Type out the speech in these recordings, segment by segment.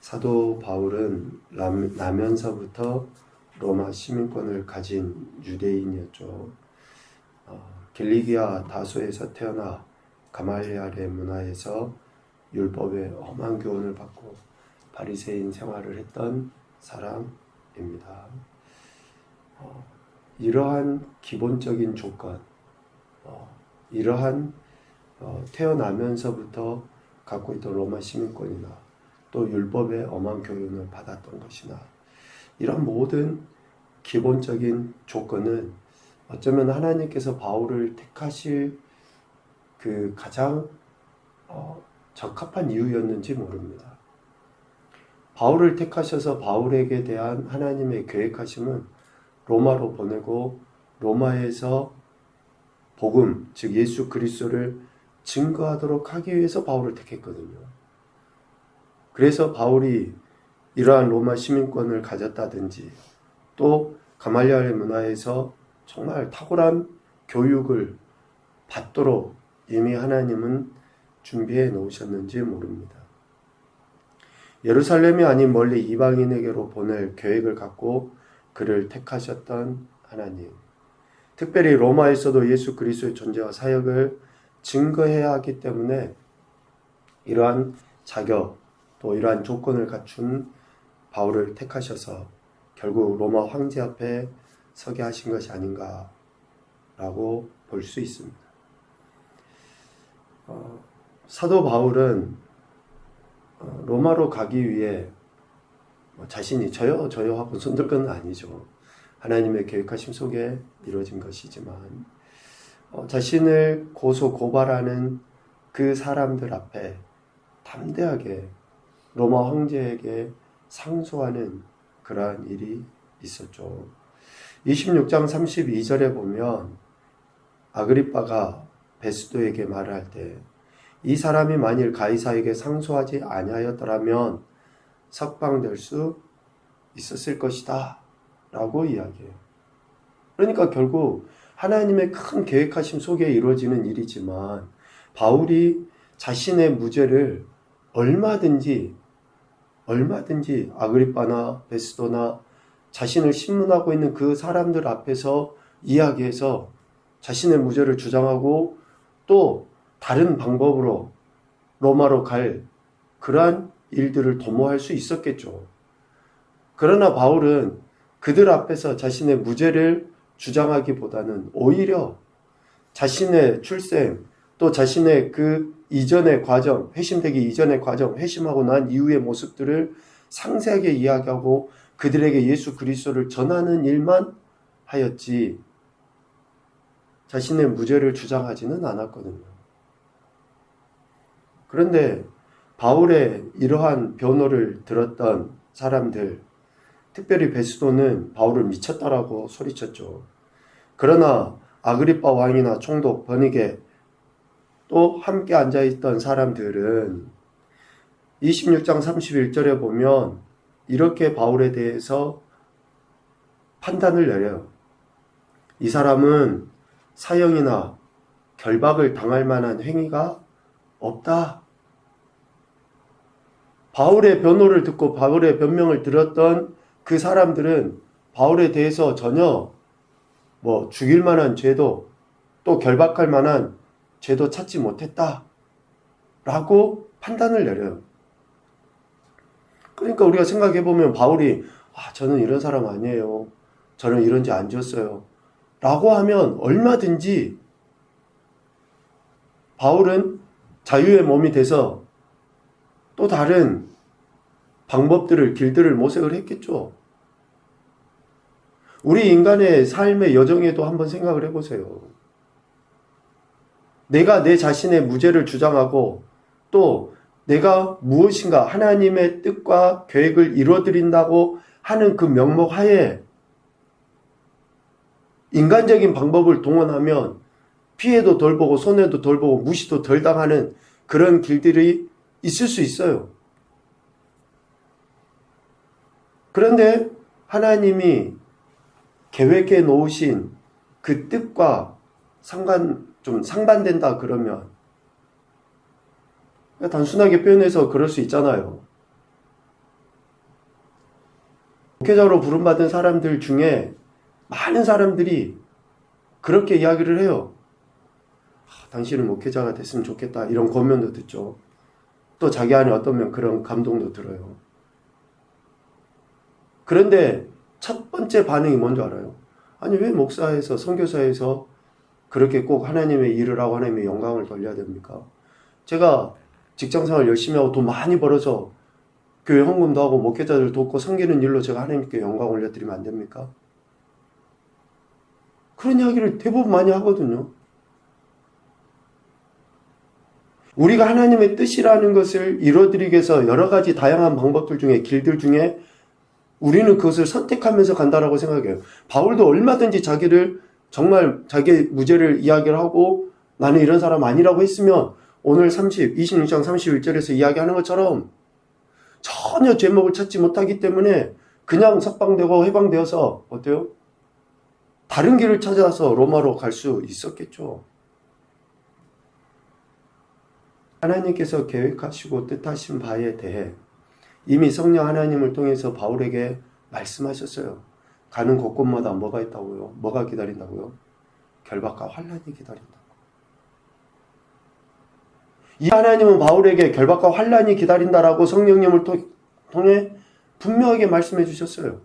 사도 바울은 나면서부터 로마 시민권을 가진 유대인이었죠. 길리기아 다소에서 태어나 가말리알의 문화에서 율법의 험한 교훈을 받고 바리새인 생활을 했던 사람입니다. 이러한 기본적인 조건, 이러한 태어나면서부터 갖고 있던 로마 시민권이나 또 율법의 엄한 교훈을 받았던 것이나 이런 모든 기본적인 조건은 어쩌면 하나님께서 바울을 택하실 그 가장 적합한 이유였는지 모릅니다. 바울을 택하셔서 바울에게 대한 하나님의 계획하심은 로마로 보내고 로마에서 복음, 즉 예수 그리스도를 증거하도록 하기 위해서 바울을 택했거든요. 그래서 바울이 이러한 로마 시민권을 가졌다든지 또 가말리알의 문화에서 정말 탁월한 교육을 받도록 이미 하나님은 준비해 놓으셨는지 모릅니다. 예루살렘이 아닌 멀리 이방인에게로 보낼 계획을 갖고 그를 택하셨던 하나님. 특별히 로마에서도 예수 그리스도의 존재와 사역을 증거해야 하기 때문에 이러한 자격 또 이러한 조건을 갖춘 바울을 택하셔서 결국 로마 황제 앞에 서게 하신 것이 아닌가라고 볼 수 있습니다. 사도 바울은 로마로 가기 위해 자신이 저요 하고 손들 건 아니죠. 하나님의 계획하심 속에 이루어진 것이지만 자신을 고발하는 그 사람들 앞에 담대하게 로마 황제에게 상소하는 그러한 일이 있었죠. 26장 32절에 보면 아그리빠가 베스도에게 말을 할 때 이 사람이 만일 가이사에게 상소하지 아니하였더라면 석방될 수 있었을 것이다 라고 이야기해요. 그러니까 결국 하나님의 큰 계획하심 속에 이루어지는 일이지만 바울이 자신의 무죄를 얼마든지 아그리빠나 베스도나 자신을 신문하고 있는 그 사람들 앞에서 이야기해서 자신의 무죄를 주장하고 또 다른 방법으로 로마로 갈 그러한 일들을 도모할 수 있었겠죠. 그러나 바울은 그들 앞에서 자신의 무죄를 주장하기보다는 오히려 자신의 출생 또 자신의 그 이전의 과정, 회심되기 이전의 과정, 회심하고 난 이후의 모습들을 상세하게 이야기하고 그들에게 예수 그리스도를 전하는 일만 하였지 자신의 무죄를 주장하지는 않았거든요. 그런데 바울의 이러한 변호를 들었던 사람들, 특별히 베스도는 바울을 미쳤다라고 소리쳤죠. 그러나 아그리빠 왕이나 총독 버니게 또 함께 앉아있던 사람들은 26장 31절에 보면 이렇게 바울에 대해서 판단을 내려요. 이 사람은 사형이나 결박을 당할 만한 행위가 없다. 바울의 변호를 듣고 바울의 변명을 들었던 그 사람들은 바울에 대해서 전혀 죽일 만한 죄도 또 결박할 만한 죄도 찾지 못했다 라고 판단을 내려요. 그러니까 우리가 생각해보면 바울이 저는 이런 사람 아니에요, 저는 이런 죄 안 지었어요 라고 하면 얼마든지 바울은 자유의 몸이 돼서 또 다른 방법들을 길들을 모색을 했겠죠. 우리 인간의 삶의 여정에도 한번 생각을 해보세요. 내가 내 자신의 무죄를 주장하고 또 내가 무엇인가 하나님의 뜻과 계획을 이루어드린다고 하는 그 명목 하에 인간적인 방법을 동원하면 피해도 덜 보고 손해도 덜 보고 무시도 덜 당하는 그런 길들이 있을 수 있어요. 그런데 하나님이 계획해 놓으신 그 뜻과 좀 상반된다 그러면 단순하게 표현해서 그럴 수 있잖아요. 목회자로 부름받은 사람들 중에 많은 사람들이 그렇게 이야기를 해요. 당신은 목회자가 됐으면 좋겠다, 이런 권면도 듣죠. 또 자기 안에 어떤 면 그런 감동도 들어요. 그런데 첫 번째 반응이 뭔지 알아요? 아니, 왜 목사에서, 선교사에서 그렇게 꼭 하나님의 일을 하고 하나님의 영광을 돌려야 됩니까? 제가 직장생활 열심히 하고 돈 많이 벌어서 교회 헌금도 하고 목회자들 돕고 섬기는 일로 제가 하나님께 영광 올려드리면 안 됩니까? 그런 이야기를 대부분 많이 하거든요. 우리가 하나님의 뜻이라는 것을 이루어드리기 위해서 여러 가지 다양한 방법들 중에, 길들 중에 우리는 그것을 선택하면서 간다라고 생각해요. 바울도 얼마든지 자기를 정말 자기의 무죄를 이야기를 하고 나는 이런 사람 아니라고 했으면 오늘 26장 31절에서 이야기하는 것처럼 전혀 죄목을 찾지 못하기 때문에 그냥 석방되고 해방되어서 어때요? 다른 길을 찾아서 로마로 갈 수 있었겠죠. 하나님께서 계획하시고 뜻하신 바에 대해 이미 성령 하나님을 통해서 바울에게 말씀하셨어요. 가는 곳곳마다 뭐가 있다고요? 뭐가 기다린다고요? 결박과 환난이 기다린다. 이 하나님은 바울에게 결박과 환난이 기다린다라고 성령님을 통해 분명하게 말씀해 주셨어요.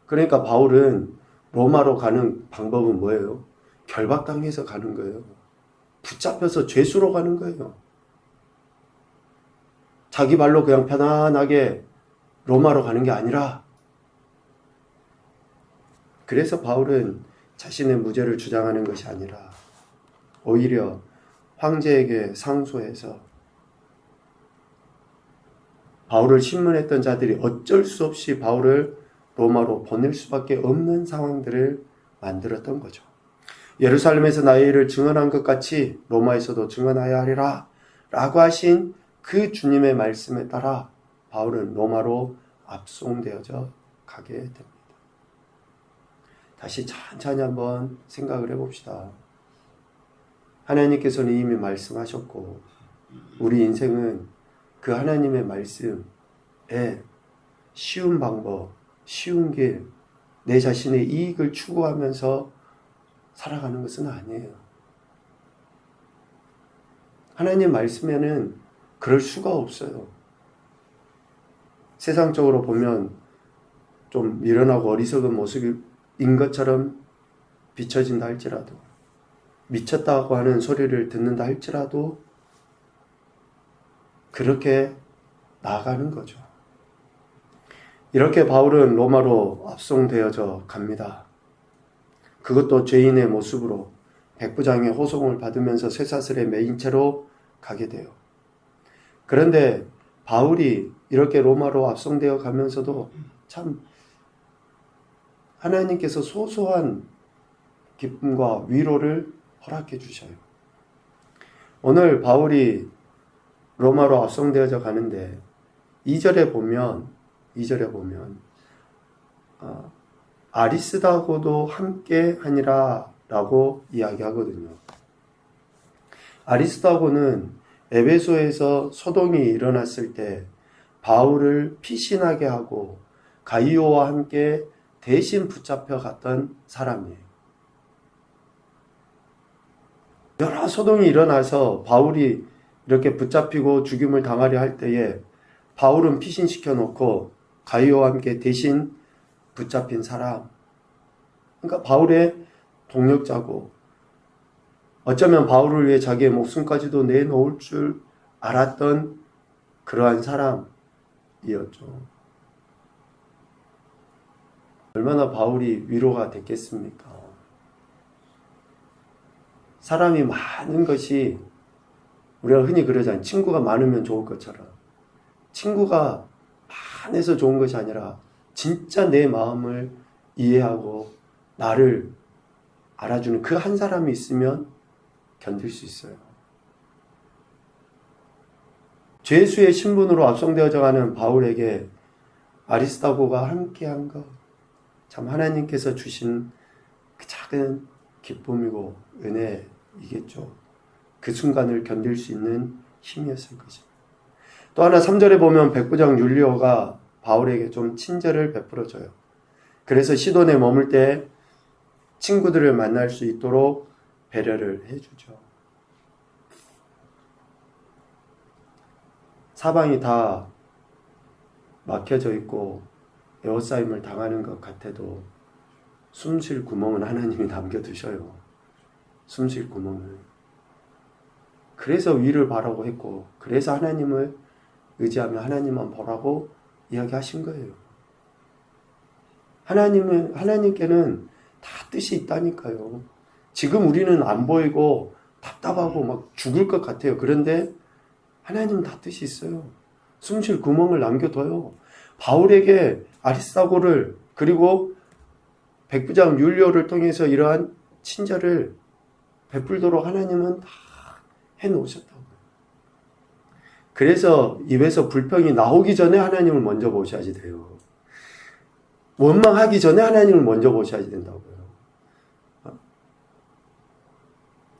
그러니까 바울은 로마로 가는 방법은 뭐예요? 결박당해서 가는 거예요. 붙잡혀서 죄수로 가는 거예요. 자기 발로 그냥 편안하게 로마로 가는 게 아니라, 그래서 바울은 자신의 무죄를 주장하는 것이 아니라 오히려 황제에게 상소해서 바울을 신문했던 자들이 어쩔 수 없이 바울을 로마로 보낼 수밖에 없는 상황들을 만들었던 거죠. 예루살렘에서 나의 일을 증언한 것 같이 로마에서도 증언하여야 하리라 라고 하신 그 주님의 말씀에 따라 바울은 로마로 압송되어져 가게 됩니다. 다시 천천히 한번 생각을 해봅시다. 하나님께서는 이미 말씀하셨고 우리 인생은 그 하나님의 말씀에 쉬운 방법, 쉬운 길, 내 자신의 이익을 추구하면서 살아가는 것은 아니에요. 하나님 말씀에는 그럴 수가 없어요. 세상적으로 보면 좀 미련하고 어리석은 모습인 것처럼 비춰진다 할지라도, 미쳤다고 하는 소리를 듣는다 할지라도 그렇게 나아가는 거죠. 이렇게 바울은 로마로 압송되어져 갑니다. 그것도 죄인의 모습으로 백부장의 호송을 받으면서 쇠사슬에 매인 채로 가게 돼요. 그런데 바울이 이렇게 로마로 압송되어 가면서도 참 하나님께서 소소한 기쁨과 위로를 허락해 주셔요. 오늘 바울이 로마로 압송되어져 가는데 2절에 보면 아리스다고도 함께 하니라 라고 이야기하거든요. 아리스다고는 에베소에서 소동이 일어났을 때 바울을 피신하게 하고 가이오와 함께 대신 붙잡혀 갔던 사람이에요. 여러 소동이 일어나서 바울이 이렇게 붙잡히고 죽임을 당하려 할 때에 바울은 피신시켜 놓고 가이오와 함께 대신 붙잡힌 사람. 그러니까 바울의 동력자고 어쩌면 바울을 위해 자기의 목숨까지도 내놓을 줄 알았던 그러한 사람이었죠. 얼마나 바울이 위로가 됐겠습니까? 사람이 많은 것이 우리가 흔히 그러잖아요. 친구가 많으면 좋을 것처럼. 친구가 많아서 좋은 것이 아니라 진짜 내 마음을 이해하고 나를 알아주는 그 한 사람이 있으면 견딜 수 있어요. 죄수의 신분으로 압송되어져 가는 바울에게 아리스다고가 함께한 것, 참 하나님께서 주신 그 작은 기쁨이고 은혜이겠죠. 그 순간을 견딜 수 있는 힘이었을 것입니다. 또 하나 3절에 보면 백부장 율리오가 바울에게 좀 친절을 베풀어줘요. 그래서 시돈에 머물 때 친구들을 만날 수 있도록 배려를 해주죠. 사방이 다 막혀져 있고 에워싸임을 당하는 것 같아도 숨쉴 구멍은 하나님이 남겨두셔요. 숨쉴 구멍을. 그래서 위를 바라고 했고, 그래서 하나님을 의지하며 하나님만 보라고 이야기하신 거예요. 하나님께는 다 뜻이 있다니까요. 지금 우리는 안 보이고 답답하고 막 죽을 것 같아요. 그런데 하나님은 다 뜻이 있어요. 숨쉴 구멍을 남겨둬요. 바울에게 아리스타고를 그리고 백부장 율리오를 통해서 이러한 친절을 베풀도록 하나님은 다 해놓으셨다고요. 그래서 입에서 불평이 나오기 전에 하나님을 먼저 보셔야지 돼요. 원망하기 전에 하나님을 먼저 보셔야지 된다고요.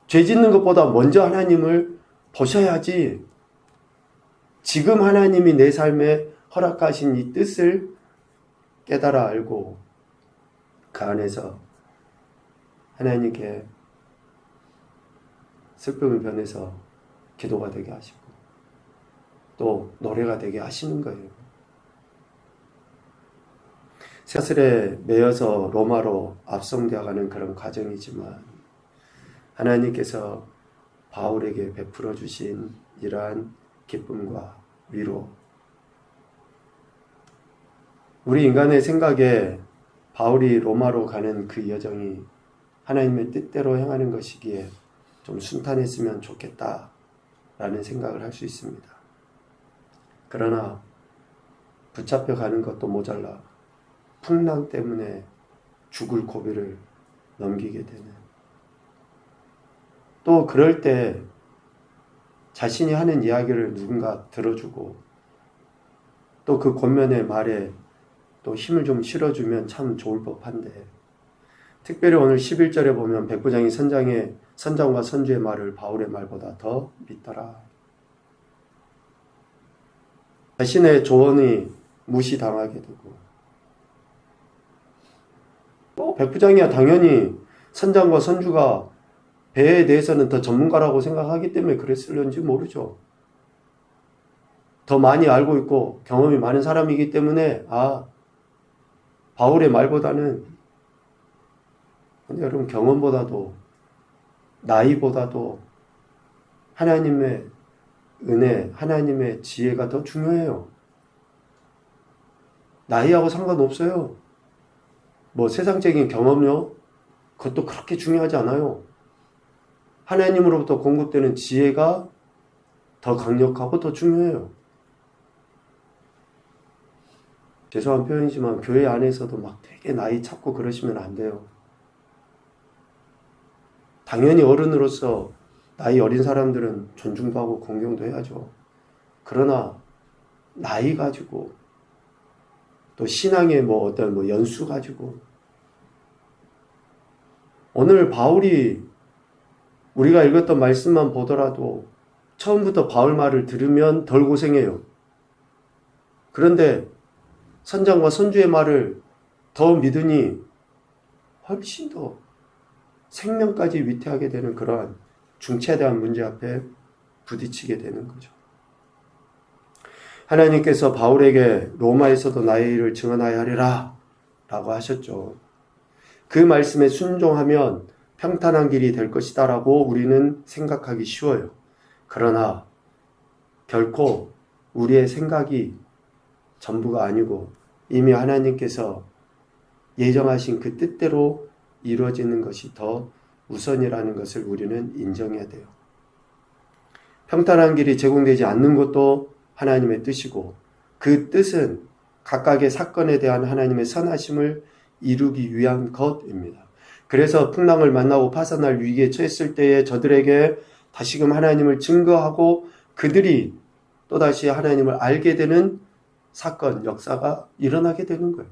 죄 짓는 것보다 먼저 하나님을 보셔야지 지금 하나님이 내 삶에 허락하신 이 뜻을 깨달아 알고 그 안에서 하나님께 슬픔을 변해서 기도가 되게 하시고 또 노래가 되게 하시는 거예요. 사슬에 매여서 로마로 압송되어 가는 그런 과정이지만 하나님께서 바울에게 베풀어 주신 이러한 기쁨과 위로, 우리 인간의 생각에 바울이 로마로 가는 그 여정이 하나님의 뜻대로 행하는 것이기에 좀 순탄했으면 좋겠다라는 생각을 할 수 있습니다. 그러나 붙잡혀 가는 것도 모자라 풍랑 때문에 죽을 고비를 넘기게 되는, 또 그럴 때 자신이 하는 이야기를 누군가 들어주고 또 그 권면의 말에 또 힘을 좀 실어주면 참 좋을 법한데, 특별히 오늘 11절에 보면 백부장이 선장과 선주의 말을 바울의 말보다 더 믿더라. 자신의 조언이 무시당하게 되고, 백부장이야 당연히 선장과 선주가 배에 대해서는 더 전문가라고 생각하기 때문에 그랬을런지 모르죠. 더 많이 알고 있고 경험이 많은 사람이기 때문에 바울의 말보다는, 근데 여러분 경험보다도 나이보다도 하나님의 은혜, 하나님의 지혜가 더 중요해요. 나이하고 상관없어요. 뭐 세상적인 경험요, 그것도 그렇게 중요하지 않아요. 하나님으로부터 공급되는 지혜가 더 강력하고 더 중요해요. 죄송한 표현이지만 교회 안에서도 막 되게 나이 찾고 그러시면 안 돼요. 당연히 어른으로서 나이 어린 사람들은 존중도 하고 공경도 해야죠. 그러나 나이 가지고 또 신앙의 어떤 연수 가지고, 오늘 바울이 우리가 읽었던 말씀만 보더라도 처음부터 바울 말을 들으면 덜 고생해요. 그런데 선장과 선주의 말을 더 믿으니 훨씬 더 생명까지 위태하게 되는 그러한 중차대한 문제 앞에 부딪히게 되는 거죠. 하나님께서 바울에게 로마에서도 나의 일을 증언하여 하리라 라고 하셨죠. 그 말씀에 순종하면 평탄한 길이 될 것이다 라고 우리는 생각하기 쉬워요. 그러나 결코 우리의 생각이 전부가 아니고 이미 하나님께서 예정하신 그 뜻대로 이루어지는 것이 더 우선이라는 것을 우리는 인정해야 돼요. 평탄한 길이 제공되지 않는 것도 하나님의 뜻이고, 그 뜻은 각각의 사건에 대한 하나님의 선하심을 이루기 위한 것입니다. 그래서 풍랑을 만나고 파산할 위기에 처했을 때에 저들에게 다시금 하나님을 증거하고 그들이 또다시 하나님을 알게 되는 사건, 역사가 일어나게 되는 거예요.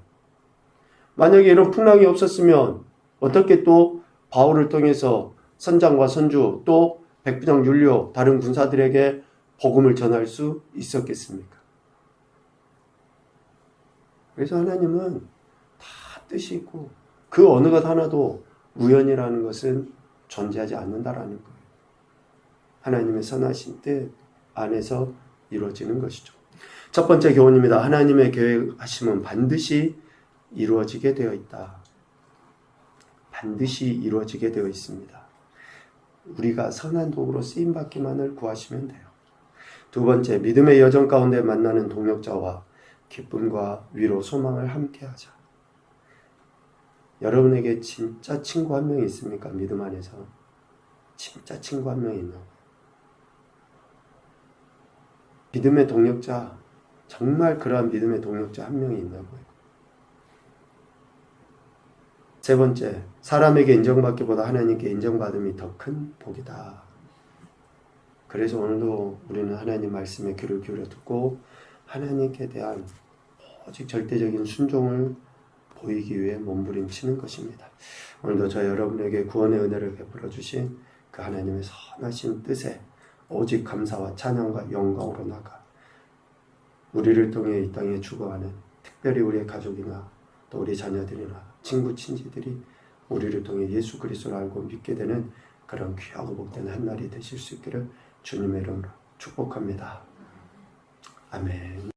만약에 이런 풍랑이 없었으면 어떻게 또 바울을 통해서 선장과 선주 또 백부장 율리오 다른 군사들에게 복음을 전할 수 있었겠습니까? 그래서 하나님은 다 뜻이 있고 그 어느 것 하나도 우연이라는 것은 존재하지 않는다라는 거예요. 하나님의 선하신 뜻 안에서 이루어지는 것이죠. 첫 번째 교훈입니다. 하나님의 계획하심은 반드시 이루어지게 되어 있다. 반드시 이루어지게 되어 있습니다. 우리가 선한 도구로 쓰임받기만을 구하시면 돼요. 두 번째, 믿음의 여정 가운데 만나는 동역자와 기쁨과 위로, 소망을 함께하자. 여러분에게 진짜 친구 한 명이 있습니까? 믿음 안에서 진짜 친구 한 명이 있나요? 믿음의 동역자, 정말 그러한 믿음의 동역자 한 명이 있나고요. 세 번째, 사람에게 인정받기보다 하나님께 인정받음이 더 큰 복이다. 그래서 오늘도 우리는 하나님 말씀에 귀를 기울여 듣고 하나님께 대한 오직 절대적인 순종을 보이기 위해 몸부림치는 것입니다. 오늘도 저 여러분에게 구원의 은혜를 베풀어 주신 그 하나님의 선하신 뜻에 오직 감사와 찬양과 영광으로 나가 우리를 통해 이 땅에 죽어가는 특별히 우리의 가족이나 또 우리 자녀들이나 친구 친지들이 우리를 통해 예수 그리스도를 알고 믿게 되는 그런 귀하고 복된 한 날이 되실 수 있기를 주님의 이름으로 축복합니다. 아멘.